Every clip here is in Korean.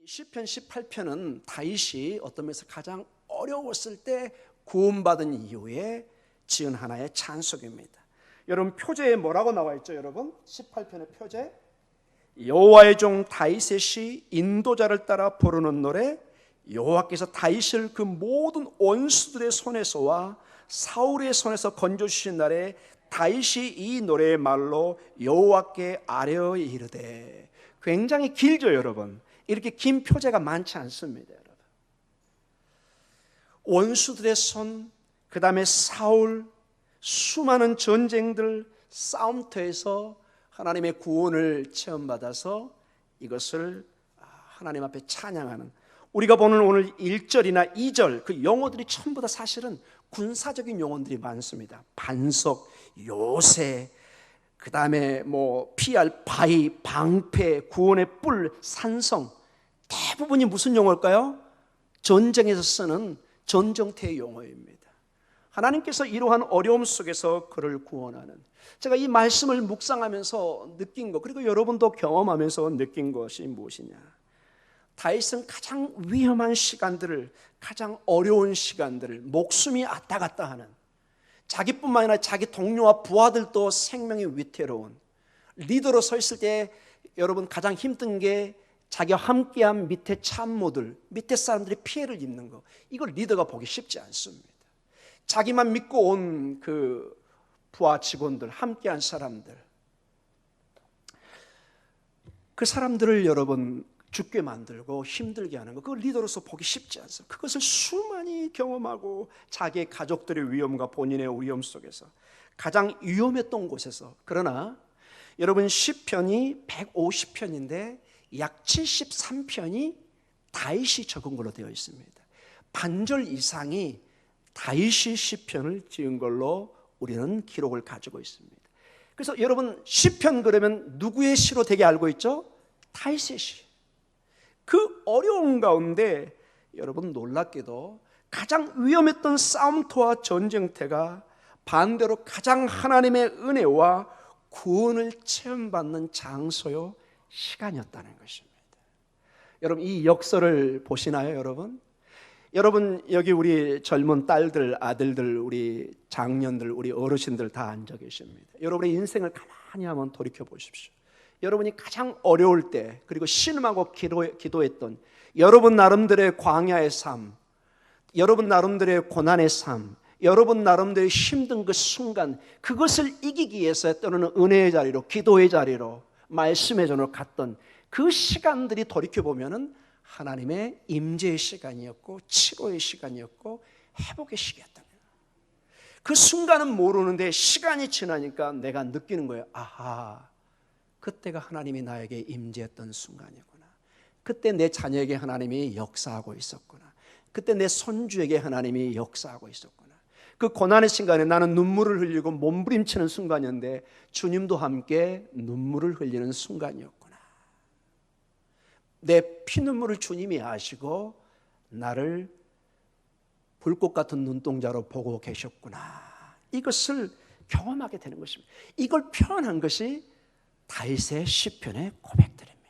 시편 18편은 다윗이 어떤 면에서 가장 어려웠을 때 구원받은 이후에 지은 하나의 찬송입니다. 여러분 표제에 뭐라고 나와 있죠? 여러분 18편의 표제, 여호와의 종 다윗의 시, 인도자를 따라 부르는 노래, 여호와께서 다윗을 그 모든 원수들의 손에서와 사울의 손에서 건져주신 날에 다윗이 이 노래의 말로 여호와께 아뢰어 이르되. 굉장히 길죠 여러분. 이렇게 긴 표제가 많지 않습니다 여러분. 원수들의 손, 그 다음에 사울, 수많은 전쟁들, 싸움터에서 하나님의 구원을 체험받아서 이것을 하나님 앞에 찬양하는, 우리가 보는 오늘 1절이나 2절 그 용어들이 전부 다 사실은 군사적인 용어들이 많습니다. 반석, 요새, 그 다음에 피할 바위, 방패, 구원의 뿔, 산성, 대부분이 무슨 용어일까요? 전쟁에서 쓰는 전쟁터의 용어입니다. 하나님께서 이러한 어려움 속에서 그를 구원하는, 제가 이 말씀을 묵상하면서 느낀 것, 그리고 여러분도 경험하면서 느낀 것이 무엇이냐, 다윗은 가장 위험한 시간들을, 가장 어려운 시간들을, 목숨이 왔다 갔다 하는, 자기뿐만 아니라 자기 동료와 부하들도 생명이 위태로운, 리더로 서 있을 때 여러분 가장 힘든 게 자기와 함께한 밑에 참모들, 밑에 사람들이 피해를 입는 거, 이걸 리더가 보기 쉽지 않습니다. 자기만 믿고 온 그 부하 직원들, 함께한 사람들, 그 사람들을 여러분 죽게 만들고 힘들게 하는 거, 그걸 리더로서 보기 쉽지 않습니다. 그것을 수많이 경험하고 자기의 가족들의 위험과 본인의 위험 속에서 가장 위험했던 곳에서, 그러나 여러분 시편이 150편인데 약 73편이 다윗이 적은 걸로 되어 있습니다. 반절 이상이 다윗이 시편을 지은 걸로 우리는 기록을 가지고 있습니다. 그래서 여러분 시편 그러면 누구의 시로 되게 알고 있죠? 다윗의 시. 그 어려운 가운데 여러분 놀랍게도 가장 위험했던 싸움터와 전쟁터가 반대로 가장 하나님의 은혜와 구원을 체험받는 장소요, 시간이었다는 것입니다. 여러분 이 역설을 보시나요 여러분? 여러분 여기 우리 젊은 딸들, 아들들, 우리 장년들, 우리 어르신들 다 앉아 계십니다. 여러분의 인생을 가만히 한번 돌이켜 보십시오. 여러분이 가장 어려울 때, 그리고 신음하고 기도했던 여러분 나름대로의 광야의 삶, 여러분 나름대로의 고난의 삶, 여러분 나름대로의 힘든 그 순간, 그것을 이기기 위해서 때로는 은혜의 자리로, 기도의 자리로, 말씀의 전으로 갔던 그 시간들이 돌이켜보면 하나님의 임재의 시간이었고 치료의 시간이었고 회복의 시기였다. 그 순간은 모르는데 시간이 지나니까 내가 느끼는 거예요. 아하, 그때가 하나님이 나에게 임재했던 순간이구나. 그때 내 자녀에게 하나님이 역사하고 있었구나. 그때 내 손주에게 하나님이 역사하고 있었구나. 그 고난의 순간에 나는 눈물을 흘리고 몸부림치는 순간이었는데 주님도 함께 눈물을 흘리는 순간이었구나. 내 피눈물을 주님이 아시고 나를 불꽃 같은 눈동자로 보고 계셨구나. 이것을 경험하게 되는 것입니다. 이걸 표현한 것이 다윗의 시편의 고백들입니다.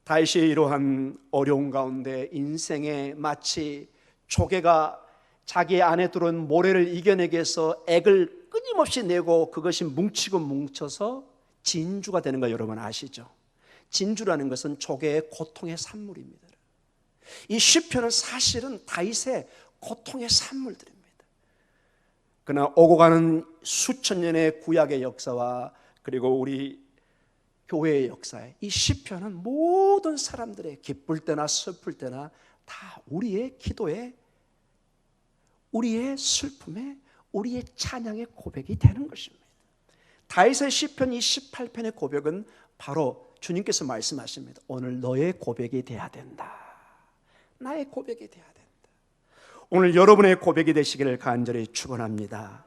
다윗이 이러한 어려운 가운데 인생에 마치 조개가 자기 안에 들어온 모래를 이겨내기 위해서 액을 끊임없이 내고 그것이 뭉치고 뭉쳐서 진주가 되는 거 여러분 아시죠? 진주라는 것은 조개의 고통의 산물입니다. 이 시편은 사실은 다윗의 고통의 산물들입니다. 그러나 오고 가는 수천 년의 구약의 역사와 그리고 우리 교회의 역사에 이 시편은 모든 사람들의 기쁠 때나 슬플 때나 다 우리의 기도에, 우리의 슬픔에, 우리의 찬양의 고백이 되는 것입니다. 다윗의 시편 이 18편의 고백은 바로 주님께서 말씀하십니다. 오늘 너의 고백이 돼야 된다. 나의 고백이 돼야 된다. 오늘 여러분의 고백이 되시기를 간절히 축원합니다.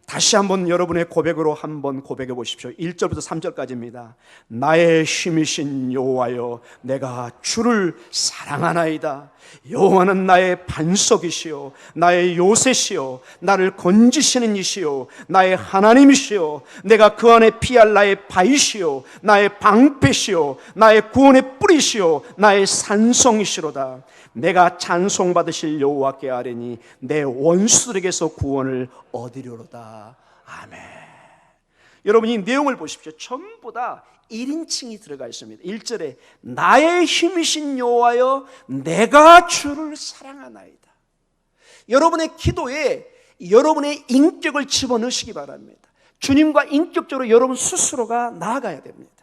다시 한번 여러분의 고백으로 한번 고백해 보십시오. 1절부터 3절까지입니다. 나의 힘이신 여호와여, 내가 주를 사랑하나이다. 여호와는 나의 반석이시요 나의 요새시요 나를 건지시는 이시요 나의 하나님이시요 내가 그 안에 피할 나의 바위시요 나의 방패시요 나의 구원의 뿌리시요 나의 산성이시로다. 내가 찬송받으실 여호와께 아뢰니 내 원수들에게서 구원을 얻으리로다. 아멘. 여러분, 이 내용을 보십시오. 전부 다 1인칭이 들어가 있습니다. 1절에 나의 힘이신 여호와여, 내가 주를 사랑하나이다. 여러분의 기도에 여러분의 인격을 집어넣으시기 바랍니다. 주님과 인격적으로 여러분 스스로가 나아가야 됩니다.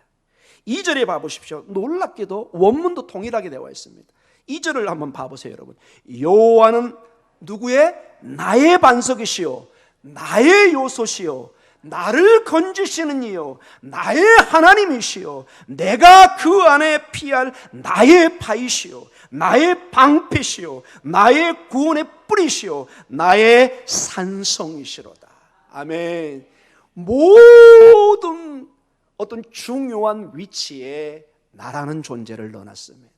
2절에 봐보십시오. 놀랍게도 원문도 동일하게 되어 있습니다. 2절을 한번 봐보세요. 여러분, 여호와는 누구의? 나의 반석이시요 나의 요소시요 나를 건지시는 이요 나의 하나님이시요 내가 그 안에 피할 나의 바위시요 나의 방패시요 나의 구원의 뿌리시요 나의 산성이시로다. 아멘. 모든 어떤 중요한 위치에 나라는 존재를 넣어놨습니다.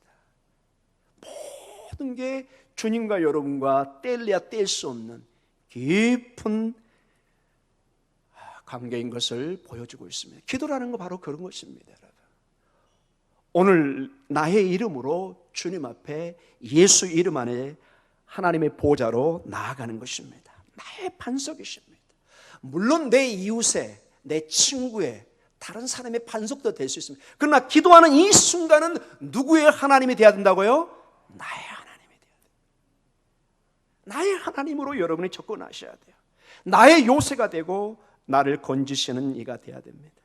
모든 게 주님과 여러분과 뗄래야 뗄 수 없는 깊은 관계인 것을 보여주고 있습니다. 기도라는 거 바로 그런 것입니다. 여러분, 오늘 나의 이름으로 주님 앞에 예수 이름 안에 하나님의 보좌로 나아가는 것입니다. 나의 반석이십니다. 물론 내 이웃의, 내 친구의, 다른 사람의 반석도 될 수 있습니다. 그러나 기도하는 이 순간은 누구의 하나님이 되어야 된다고요? 나의 하나님이 되어야 돼요. 나의 하나님으로 여러분이 접근하셔야 돼요. 나의 요새가 되고 나를 건지시는 이가 되어야 됩니다.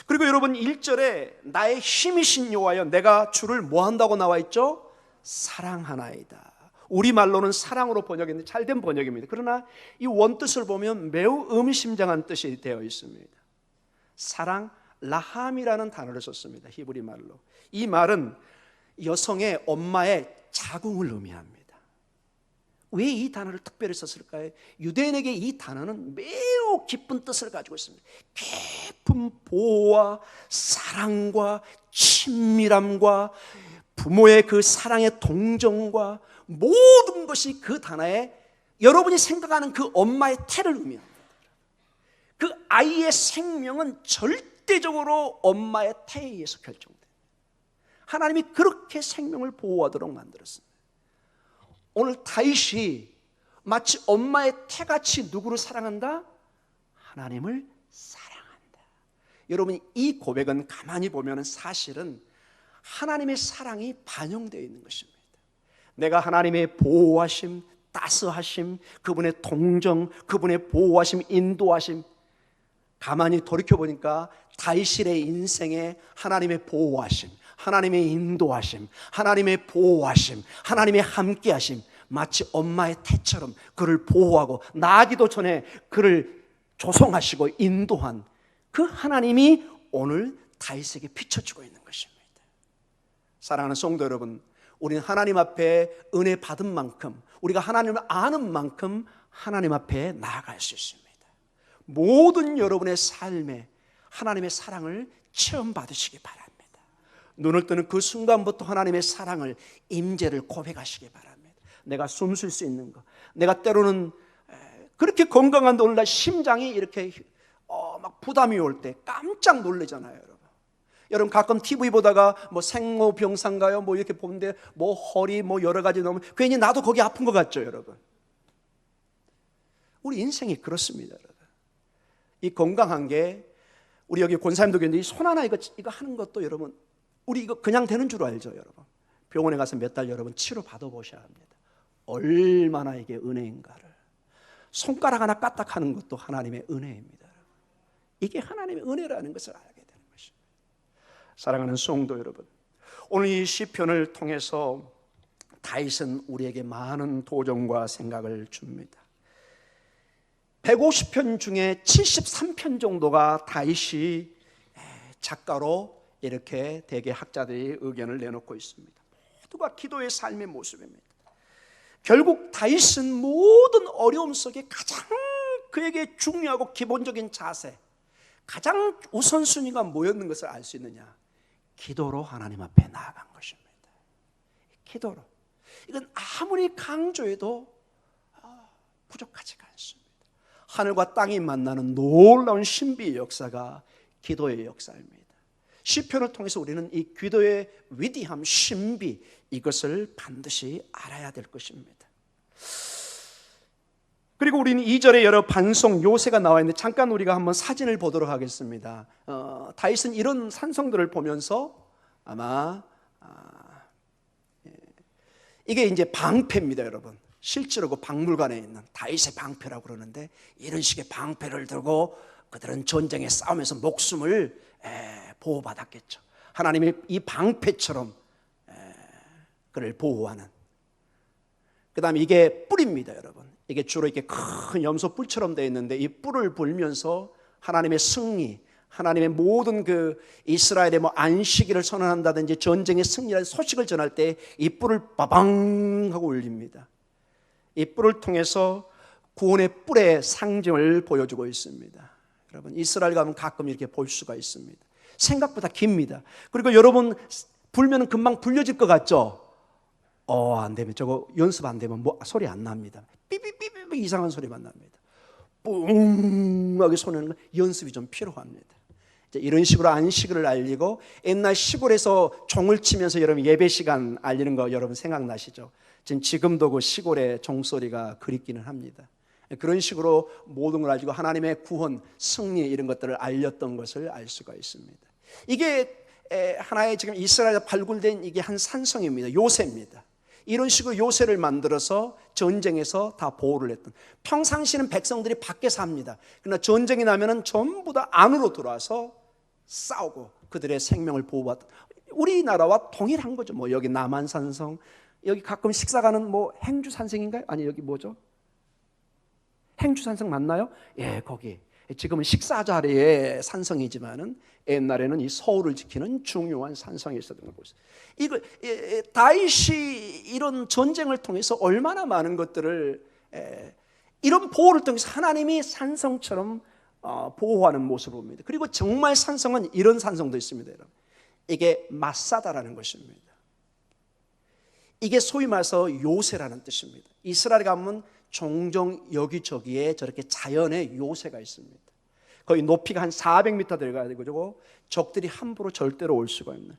그리고 여러분 1절에 나의 힘이신 여호와여, 내가 주를 뭐 한다고 나와 있죠? 사랑하나이다. 우리말로는 사랑으로 번역했는데 잘된 번역입니다. 그러나 이 원뜻을 보면 매우 의미심장한 뜻이 되어 있습니다. 사랑, 라함이라는 단어를 썼습니다. 히브리 말로. 이 말은 여성의 엄마의 자궁을 의미합니다. 왜 이 단어를 특별히 썼을까요? 유대인에게 이 단어는 매우 깊은 뜻을 가지고 있습니다. 깊은 보호와 사랑과 친밀함과 부모의 그 사랑의 동정과 모든 것이 그 단어에 여러분이 생각하는 그 엄마의 태를 의미합니다. 그 아이의 생명은 절대적으로 엄마의 태에 의해서 결정됩니다. 하나님이 그렇게 생명을 보호하도록 만들었습니다. 오늘 다윗이 마치 엄마의 태같이 누구를 사랑한다? 하나님을 사랑한다. 여러분, 이 고백은 가만히 보면 사실은 하나님의 사랑이 반영되어 있는 것입니다. 내가 하나님의 보호하심, 따스하심, 그분의 동정, 그분의 보호하심, 인도하심, 가만히 돌이켜보니까 다윗의 인생에 하나님의 보호하심, 하나님의 인도하심, 하나님의 보호하심, 하나님의 함께하심, 마치 엄마의 태처럼 그를 보호하고 나기도 전에 그를 조성하시고 인도한 그 하나님이 오늘 다윗에게 비춰주고 있는 것입니다. 사랑하는 성도 여러분, 우리는 하나님 앞에 은혜 받은 만큼, 우리가 하나님을 아는 만큼 하나님 앞에 나아갈 수 있습니다. 모든 여러분의 삶에 하나님의 사랑을 체험받으시기 바랍니다. 눈을 뜨는 그 순간부터 하나님의 사랑을, 임재를 고백하시기 바랍니다. 내가 숨 쉴 수 있는 것, 내가 때로는 그렇게 건강한데 오늘날 심장이 이렇게 막 부담이 올 때 깜짝 놀라잖아요. 여러분 가끔 TV 보다가 뭐 생로병사인가요? 뭐 이렇게 보는데 뭐 허리 뭐 여러 가지 나오면 괜히 나도 거기 아픈 것 같죠, 여러분. 우리 인생이 그렇습니다, 여러분. 이 건강한 게 우리 여기 권사님도 계는데 이 손 하나 이거 하는 것도 여러분 우리 이거 그냥 되는 줄 알죠, 여러분. 병원에 가서 몇 달 여러분 치료 받아보셔야 합니다. 얼마나 이게 은혜인가를. 손가락 하나 까딱하는 것도 하나님의 은혜입니다. 이게 하나님의 은혜라는 것을 알게 되는 것입니다. 사랑하는 성도 여러분, 오늘 이 시편을 통해서 다윗은 우리에게 많은 도전과 생각을 줍니다. 150편 중에 73편 정도가 다윗이 작가로 이렇게 대개 학자들이 의견을 내놓고 있습니다. 모두가 기도의 삶의 모습입니다. 결국 다윗은 모든 어려움 속에 가장 그에게 중요하고 기본적인 자세, 가장 우선순위가 뭐였는 것을 알 수 있느냐? 기도로 하나님 앞에 나아간 것입니다. 기도로. 이건 아무리 강조해도 부족하지가 않습니다. 하늘과 땅이 만나는 놀라운 신비의 역사가 기도의 역사입니다. 시편을 통해서 우리는 이 기도의 위대함, 신비, 이것을 반드시 알아야 될 것입니다. 그리고 우리는 2절에 여러 반송 요새가 나와 있는데 잠깐 우리가 한번 사진을 보도록 하겠습니다. 다윗은 이런 산성들을 보면서 아마 이게 이제 방패입니다, 여러분. 실제로 그 박물관에 있는 다윗의 방패라고 그러는데, 이런 식의 방패를 들고 그들은 전쟁에 싸우면서 목숨을 보호받았겠죠. 하나님이 이 방패처럼 그를 보호하는. 그 다음에 이게 뿔입니다, 여러분. 이게 주로 이렇게 큰 염소 뿔처럼 되어 있는데, 이 뿔을 불면서 하나님의 승리, 하나님의 모든 그 이스라엘의 뭐 안식일을 선언한다든지 전쟁의 승리라는 소식을 전할 때 이 뿔을 빠방 하고 울립니다. 이 뿔을 통해서 구원의 뿔의 상징을 보여주고 있습니다. 여러분, 이스라엘 가면 가끔 이렇게 볼 수가 있습니다. 생각보다 깁니다. 그리고 여러분, 불면 금방 불려질 것 같죠? 안 되면, 저거 연습 안 되면 뭐 소리 안 납니다. 삐삐삐삐 이상한 소리만 납니다. 뿡하게 소리는 거, 연습이 좀 필요합니다. 이런 식으로 안식일을 알리고, 옛날 시골에서 종을 치면서 여러분 예배 시간 알리는 거 여러분 생각나시죠? 지금도 그 시골의 종소리가 그립기는 합니다. 그런 식으로 모든 걸 알리고 하나님의 구원, 승리 이런 것들을 알렸던 것을 알 수가 있습니다. 이게 하나의 지금 이스라엘에 발굴된 이게 한 산성입니다. 요새입니다. 이런 식으로 요새를 만들어서 전쟁에서 다 보호를 했던. 평상시는 백성들이 밖에서 합니다. 그러나 전쟁이 나면은 전부 다 안으로 들어와서 싸우고 그들의 생명을 보호받던. 우리나라와 동일한 거죠. 뭐 여기 남한산성, 여기 가끔 식사 가는 뭐 행주산성인가요? 아니, 여기 뭐죠? 행주산성 맞나요? 예, 거기. 지금은 식사 자리의 산성이지만은 옛날에는 이 서울을 지키는 중요한 산성이 있었던 걸 보세요. 이거 다윗이 이런 전쟁을 통해서 얼마나 많은 것들을 이런 보호를 통해서 하나님이 산성처럼 보호하는 모습을 봅니다. 그리고 정말 산성은 이런 산성도 있습니다, 여러분. 이게 마사다라는 것입니다. 이게 소위 말해서 요새라는 뜻입니다. 이스라엘에 가면 종종 여기저기에 저렇게 자연의 요새가 있습니다. 거의 높이가 한 400m 들어가야 되고 적들이 함부로 절대로 올 수가 없는.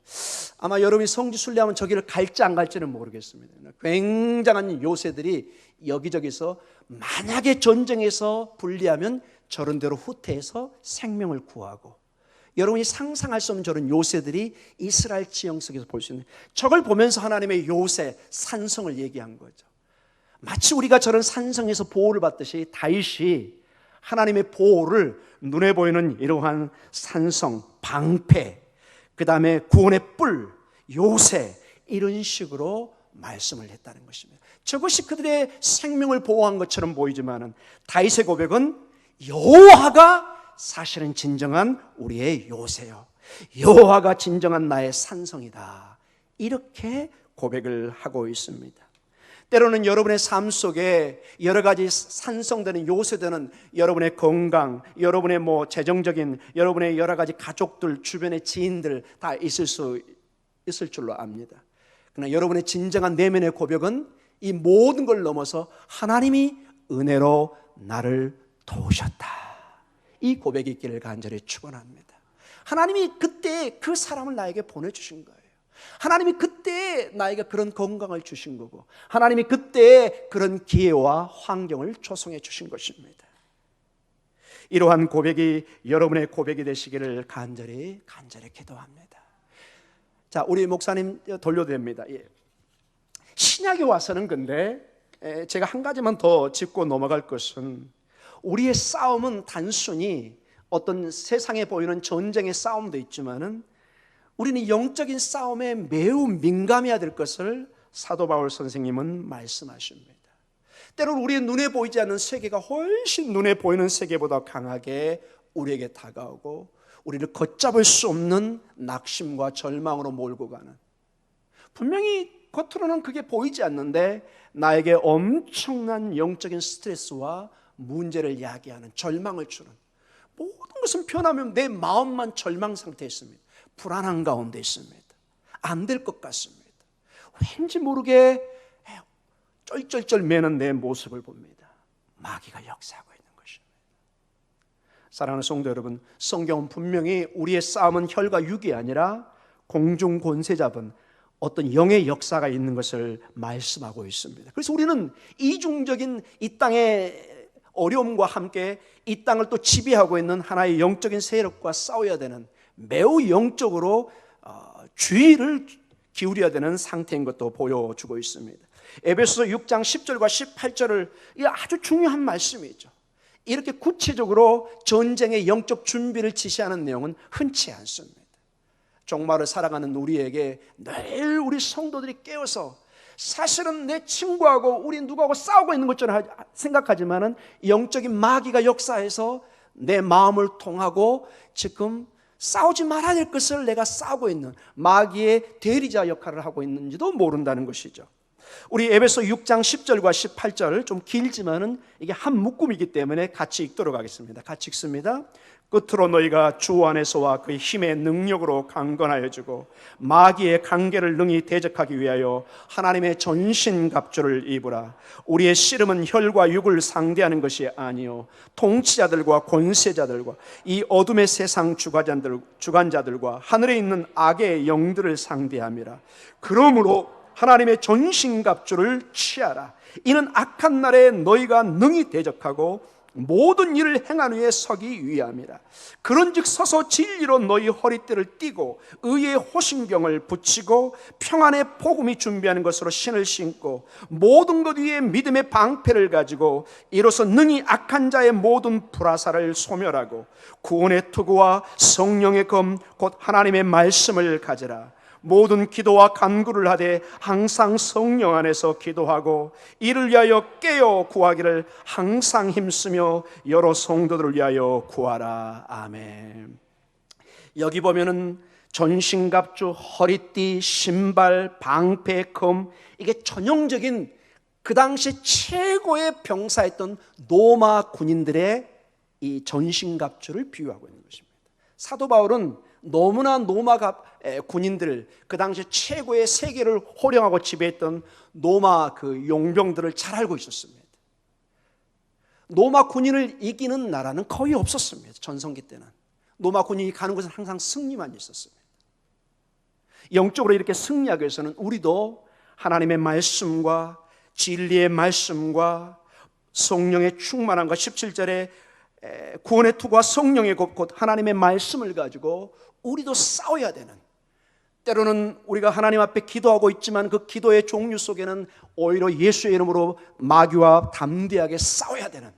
아마 여러분이 성지 순례하면 저기를 갈지 안 갈지는 모르겠습니다. 굉장한 요새들이 여기저기서 만약에 전쟁에서 불리하면 저런 데로 후퇴해서 생명을 구하고, 여러분이 상상할 수 없는 저런 요새들이 이스라엘 지형 속에서 볼 수 있는, 저걸 보면서 하나님의 요새, 산성을 얘기한 거죠. 마치 우리가 저런 산성에서 보호를 받듯이 다윗이 하나님의 보호를 눈에 보이는 이러한 산성, 방패, 그 다음에 구원의 뿔, 요새, 이런 식으로 말씀을 했다는 것입니다. 저것이 그들의 생명을 보호한 것처럼 보이지만은 다윗의 고백은 여호와가 사실은 진정한 우리의 요새요, 여호와가 진정한 나의 산성이다, 이렇게 고백을 하고 있습니다. 때로는 여러분의 삶 속에 여러 가지 산성되는 요새되는 여러분의 건강, 여러분의 뭐 재정적인, 여러분의 여러 가지 가족들, 주변의 지인들 다 있을 줄로 압니다. 그러나 여러분의 진정한 내면의 고백은 이 모든 걸 넘어서 하나님이 은혜로 나를 도우셨다, 이 고백이 있기를 간절히 축원합니다. 하나님이 그때 그 사람을 나에게 보내주신 거예요. 하나님이 그때 나에게 그런 건강을 주신 거고, 하나님이 그때 그런 기회와 환경을 조성해 주신 것입니다. 이러한 고백이 여러분의 고백이 되시기를 간절히 기도합니다. 자, 우리 목사님 돌려도 됩니다. 신약에 와서는 근데 제가 한 가지만 더 짚고 넘어갈 것은, 우리의 싸움은 단순히 어떤 세상에 보이는 전쟁의 싸움도 있지만은 우리는 영적인 싸움에 매우 민감해야 될 것을 사도 바울 선생님은 말씀하십니다. 때로는 우리의 눈에 보이지 않는 세계가 훨씬 눈에 보이는 세계보다 강하게 우리에게 다가오고 우리를 걷잡을 수 없는 낙심과 절망으로 몰고 가는, 분명히 겉으로는 그게 보이지 않는데 나에게 엄청난 영적인 스트레스와 문제를 야기하는, 절망을 주는, 모든 것은 변하면 내 마음만 절망 상태에 있습니다. 불안한 가운데 있습니다. 안 될 것 같습니다. 왠지 모르게 쩔쩔쩔 매는 내 모습을 봅니다. 마귀가 역사하고 있는 것입니다. 사랑하는 성도 여러분, 성경은 분명히 우리의 싸움은 혈과 육이 아니라 공중 권세 잡은 어떤 영의 역사가 있는 것을 말씀하고 있습니다. 그래서 우리는 이중적인 이 땅의 어려움과 함께 이 땅을 또 지배하고 있는 하나의 영적인 세력과 싸워야 되는, 매우 영적으로 주의를 기울여야 되는 상태인 것도 보여주고 있습니다. 에베소서 6장 10절과 18절을, 이 아주 중요한 말씀이죠. 이렇게 구체적으로 전쟁의 영적 준비를 지시하는 내용은 흔치 않습니다. 종말을 살아가는 우리에게 늘 우리 성도들이 깨어서, 사실은 내 친구하고 우리 누구하고 싸우고 있는 것처럼 생각하지만은 영적인 마귀가 역사해서 내 마음을 통하고 지금 싸우지 말아야 될 것을 내가 싸우고 있는 마귀의 대리자 역할을 하고 있는지도 모른다는 것이죠. 우리 에베소 6장 10절과 18절, 좀 길지만은 이게 한 묶음이기 때문에 같이 읽도록 하겠습니다. 같이 읽습니다. 끝으로 너희가 주 안에서와 그의 힘의 능력으로 강건하여 주고 마귀의 관계를 능히 대적하기 위하여 하나님의 전신갑주를 입으라. 우리의 씨름은 혈과 육을 상대하는 것이 아니요 통치자들과 권세자들과 이 어둠의 세상 주관자들과 하늘에 있는 악의 영들을 상대함이라. 그러므로 하나님의 전신갑주를 취하라. 이는 악한 날에 너희가 능히 대적하고 모든 일을 행한 후에 서기 위함이라. 그런즉 서서 진리로 너희 허리띠를 띠고 의의 호신경을 붙이고 평안의 복음이 준비하는 것으로 신을 신고 모든 것 위에 믿음의 방패를 가지고 이로써 능히 악한 자의 모든 불화살을 소멸하고 구원의 투구와 성령의 검 곧 하나님의 말씀을 가지라. 모든 기도와 간구를 하되 항상 성령 안에서 기도하고 이를 위하여 깨어 구하기를 항상 힘쓰며 여러 성도들을 위하여 구하라. 아멘. 여기 보면은 전신갑주, 허리띠, 신발, 방패, 검, 이게 전형적인 그 당시 최고의 병사였던 로마 군인들의 이 전신갑주를 비유하고 있는 것입니다. 사도 바울은 너무나 로마 군인들, 그 당시 최고의 세계를 호령하고 지배했던 로마 그 용병들을 잘 알고 있었습니다. 로마 군인을 이기는 나라는 거의 없었습니다. 전성기 때는 로마 군인이 가는 곳은 항상 승리만 있었습니다. 영적으로 이렇게 승리하기 위해서는 우리도 하나님의 말씀과 진리의 말씀과 성령의 충만함과 17절에 구원의 투구와 성령의 곧 하나님의 말씀을 가지고 우리도 싸워야 되는, 때로는 우리가 하나님 앞에 기도하고 있지만 그 기도의 종류 속에는 오히려 예수의 이름으로 마귀와 담대하게 싸워야 되는,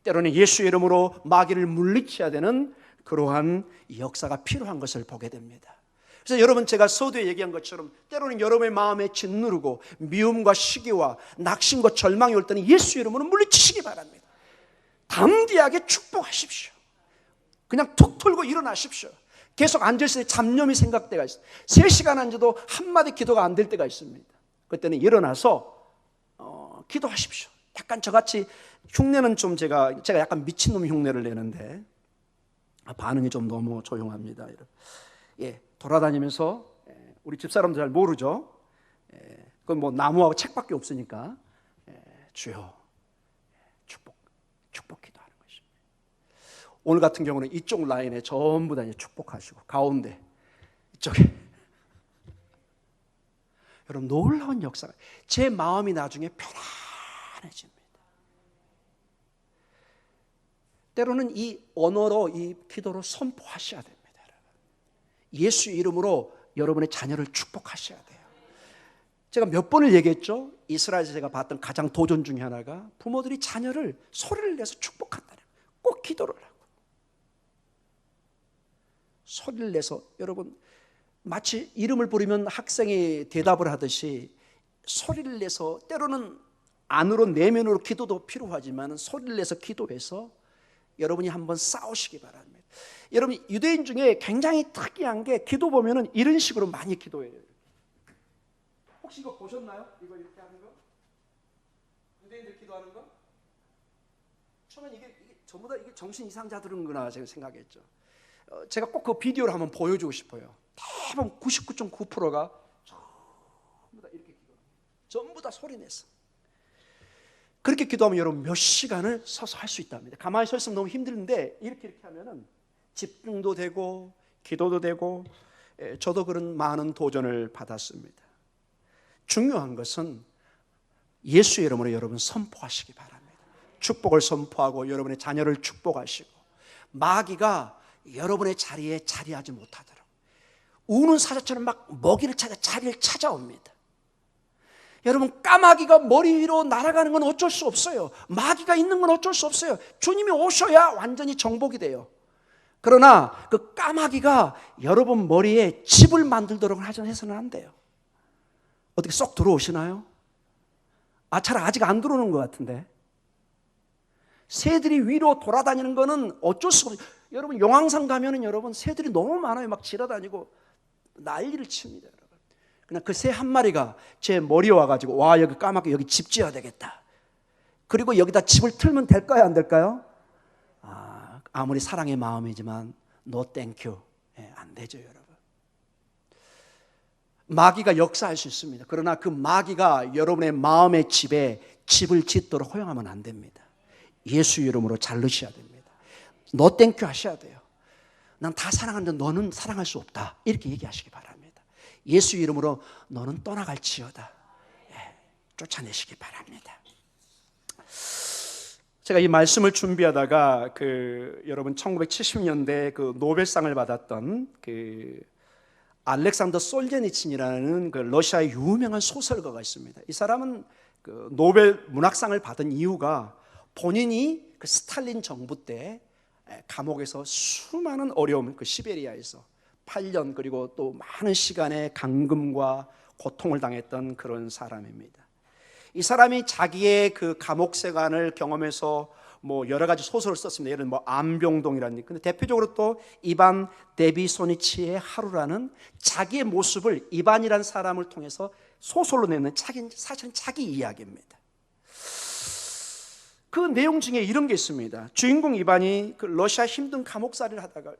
때로는 예수의 이름으로 마귀를 물리쳐야 되는 그러한 역사가 필요한 것을 보게 됩니다. 그래서 여러분, 제가 서두에 얘기한 것처럼 때로는 여러분의 마음에 짓누르고 미움과 시기와 낙심과 절망이 올 때는 예수의 이름으로 물리치시기 바랍니다. 담대하게 축복하십시오. 그냥 툭 털고 일어나십시오. 계속 앉아있을 때 잡념이 생각할 때가 있어요. 3시간 앉아도 한마디 기도가 안 될 때가 있습니다. 그때는 일어나서 기도하십시오. 약간 저같이 흉내는 좀 제가 약간 미친놈 흉내를 내는데 반응이 좀 너무 조용합니다. 예, 돌아다니면서 우리 집사람들 잘 모르죠. 그건 뭐 나무하고 책밖에 없으니까 주여 축복 기도하는 것입니다. 오늘 같은 경우는 이쪽 라인에 전부 다 축복하시고 가운데 이쪽에 여러분, 놀라운 역사가, 제 마음이 나중에 편안해집니다. 때로는 이 언어로, 이 기도로 선포하셔야 됩니다. 예수 이름으로 여러분의 자녀를 축복하셔야 돼요. 제가 몇 번을 얘기했죠. 이스라엘에서 제가 봤던 가장 도전 중에 하나가 부모들이 자녀를 소리를 내서 축복한다는, 꼭 기도를 하고 소리를 내서, 여러분 마치 이름을 부르면 학생이 대답을 하듯이 소리를 내서, 때로는 안으로 내면으로 기도도 필요하지만 소리를 내서 기도해서 여러분이 한번 싸우시기 바랍니다. 여러분, 유대인 중에 굉장히 특이한 게 기도 보면은 이런 식으로 많이 기도해요. 혹시 이거 보셨나요? 이거 이렇게 하는 거? 유대인들 기도하는 거? 처음엔 이게 전부 다 이게 정신 이상자들은구나 제가 생각했죠. 제가 꼭 그 비디오를 한번 보여주고 싶어요. 대부분 99.9%가 전부 다 이렇게 기도합니다. 전부 다 소리내서. 그렇게 기도하면 여러분 몇 시간을 서서 할 수 있답니다. 가만히 서 있으면 너무 힘든데 이렇게 하면은 집중도 되고 기도도 되고, 저도 그런 많은 도전을 받았습니다. 중요한 것은 예수의 이름으로 여러분 선포하시기 바랍니다. 축복을 선포하고 여러분의 자녀를 축복하시고, 마귀가 여러분의 자리에 자리하지 못하도록 우는 사자처럼 막 먹이를 찾아 자리를 찾아옵니다. 여러분, 까마귀가 머리 위로 날아가는 건 어쩔 수 없어요. 마귀가 있는 건 어쩔 수 없어요. 주님이 오셔야 완전히 정복이 돼요. 그러나 그 까마귀가 여러분 머리에 집을 만들도록 해서는 안 돼요. 어떻게 쏙 들어오시나요? 잘 아직 안 들어오는 것 같은데. 새들이 위로 돌아다니는 거는 어쩔 수 없어요. 여러분, 용왕산 가면은 여러분 새들이 너무 많아요. 막 지나다니고 난리를 칩니다. 그냥 그 새 한 마리가 제 머리에 와가지고, 와, 여기 까맣게 여기 집 지어야 되겠다. 그리고 여기다 집을 틀면 될까요, 안 될까요? 아무리 사랑의 마음이지만 no thank you. 안 되죠, 여러분. 마귀가 역사할 수 있습니다. 그러나 그 마귀가 여러분의 마음의 집에 집을 짓도록 허용하면 안 됩니다. 예수 이름으로 잘 넣으셔야 됩니다. no thank you 하셔야 돼요. 난 다 사랑하는데 너는 사랑할 수 없다, 이렇게 얘기하시기 바랍니다. 예수 이름으로 너는 떠나갈지어다, 쫓아내시기 바랍니다. 제가 이 말씀을 준비하다가 여러분 1970년대 그 노벨상을 받았던 알렉산더 솔제니친이라는 러시아의 유명한 소설가가 있습니다. 이 사람은 노벨 문학상을 받은 이유가 본인이 스탈린 정부 때 감옥에서 수많은 어려움, 시베리아에서 8년 그리고 또 많은 시간의 감금과 고통을 당했던 그런 사람입니다. 이 사람이 자기의 감옥 생활을 경험해서 여러 가지 소설을 썼습니다. 예를 들면 암병동이라는. 근데 대표적으로 또 이반 데비소니치의 하루라는 자기의 모습을 이반이라는 사람을 통해서 소설로 내는 사실은 자기 이야기입니다. 그 내용 중에 이런 게 있습니다. 주인공 이반이 러시아 힘든 감옥살이를 하다가,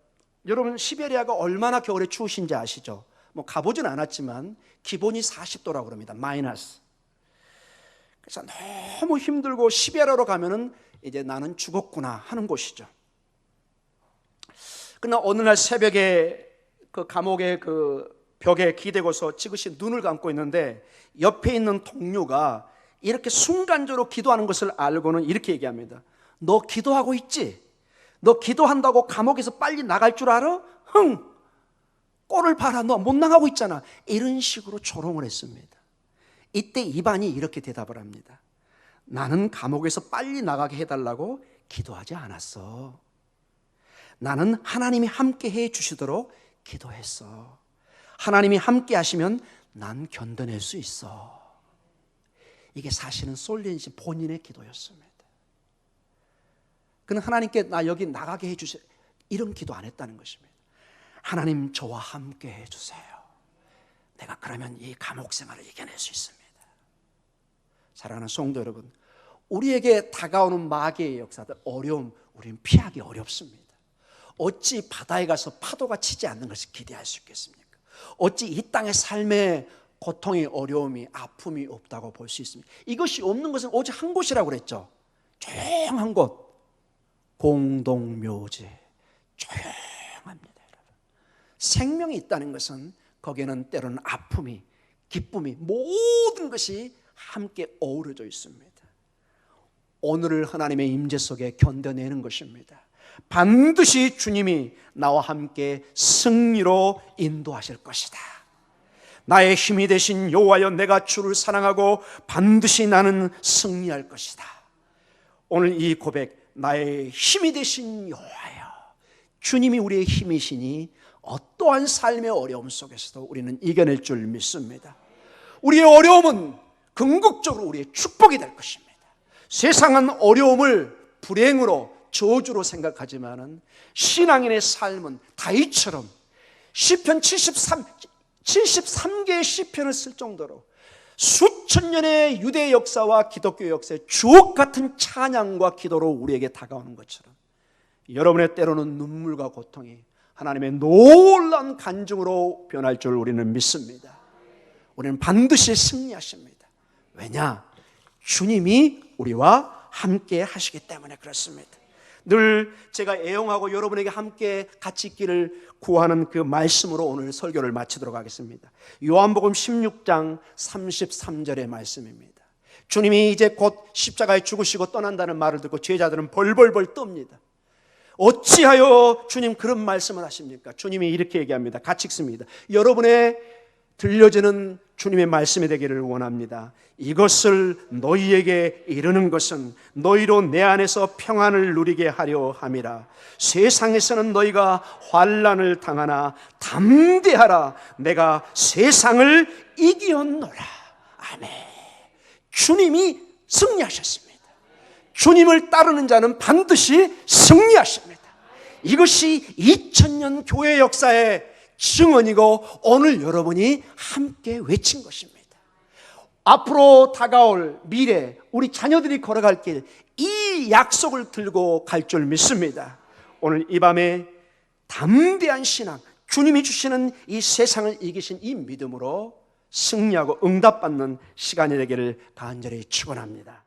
여러분 시베리아가 얼마나 겨울에 추우신지 아시죠? 가보진 않았지만 기본이 40도라고 그럽니다. 마이너스. 그래서 너무 힘들고 시베리아로 가면은 이제 나는 죽었구나 하는 곳이죠. 그러나 어느 날 새벽에 감옥의 벽에 기대고서 지그시 눈을 감고 있는데, 옆에 있는 동료가 이렇게 순간적으로 기도하는 것을 알고는 이렇게 얘기합니다. 너 기도하고 있지? 너 기도한다고 감옥에서 빨리 나갈 줄 알아? 꼴을 봐라, 너 못 나가고 있잖아. 이런 식으로 조롱을 했습니다. 이때 이반이 이렇게 대답을 합니다. 나는 감옥에서 빨리 나가게 해달라고 기도하지 않았어. 나는 하나님이 함께 해 주시도록 기도했어. 하나님이 함께 하시면 난 견뎌낼 수 있어. 이게 사실은 솔제니친 본인의 기도였습니다. 그는 하나님께 나 여기 나가게 해주세요, 이런 기도 안 했다는 것입니다. 하나님, 저와 함께 해주세요. 내가 그러면 이 감옥 생활을 이겨낼 수 있습니다. 사랑하는 성도 여러분, 우리에게 다가오는 마귀의 역사들, 어려움, 우리는 피하기 어렵습니다. 어찌 바다에 가서 파도가 치지 않는 것을 기대할 수 있겠습니까? 어찌 이 땅의 삶의 고통이, 어려움이, 아픔이 없다고 볼 수 있습니다. 이것이 없는 것은 오직 한 곳이라고 그랬죠. 조용한 곳, 공동묘지. 조용합니다, 여러분. 생명이 있다는 것은 거기에는 때로는 아픔이, 기쁨이, 모든 것이 함께 어우러져 있습니다. 오늘을 하나님의 임재 속에 견뎌내는 것입니다. 반드시 주님이 나와 함께 승리로 인도하실 것이다. 나의 힘이 되신 여호와여, 내가 주를 사랑하고 반드시 나는 승리할 것이다. 오늘 이 고백, 나의 힘이 되신 여호와여, 주님이 우리의 힘이시니 어떠한 삶의 어려움 속에서도 우리는 이겨낼 줄 믿습니다. 우리의 어려움은 궁극적으로 우리의 축복이 될 것입니다. 세상은 어려움을 불행으로, 저주로 생각하지만은 신앙인의 삶은 다윗처럼 시편 73개의 시편을 쓸 정도로 수천 년의 유대 역사와 기독교 역사의 주옥 같은 찬양과 기도로 우리에게 다가오는 것처럼 여러분의 때로는 눈물과 고통이 하나님의 놀라운 간증으로 변할 줄 우리는 믿습니다. 우리는 반드시 승리하십니다. 왜냐? 주님이 우리와 함께 하시기 때문에 그렇습니다. 늘 제가 애용하고 여러분에게 함께 같이 있기를 구하는 그 말씀으로 오늘 설교를 마치도록 하겠습니다. 요한복음 16장 33절의 말씀입니다. 주님이 이제 곧 십자가에 죽으시고 떠난다는 말을 듣고 제자들은 벌벌벌 떱니다. 어찌하여 주님 그런 말씀을 하십니까? 주님이 이렇게 얘기합니다. 같이 읽습니다. 여러분의 들려지는 주님의 말씀이 되기를 원합니다. 이것을 너희에게 이르는 것은 너희로 내 안에서 평안을 누리게 하려 함이라. 세상에서는 너희가 환난을 당하나 담대하라. 내가 세상을 이기었노라. 아멘. 주님이 승리하셨습니다. 주님을 따르는 자는 반드시 승리하십니다. 이것이 2000년 교회 역사의 증언이고 오늘 여러분이 함께 외친 것입니다. 앞으로 다가올 미래 우리 자녀들이 걸어갈 길 이 약속을 들고 갈 줄 믿습니다. 오늘 이 밤에 담대한 신앙, 주님이 주시는 이 세상을 이기신 이 믿음으로 승리하고 응답받는 시간이 되기를 간절히 축원합니다.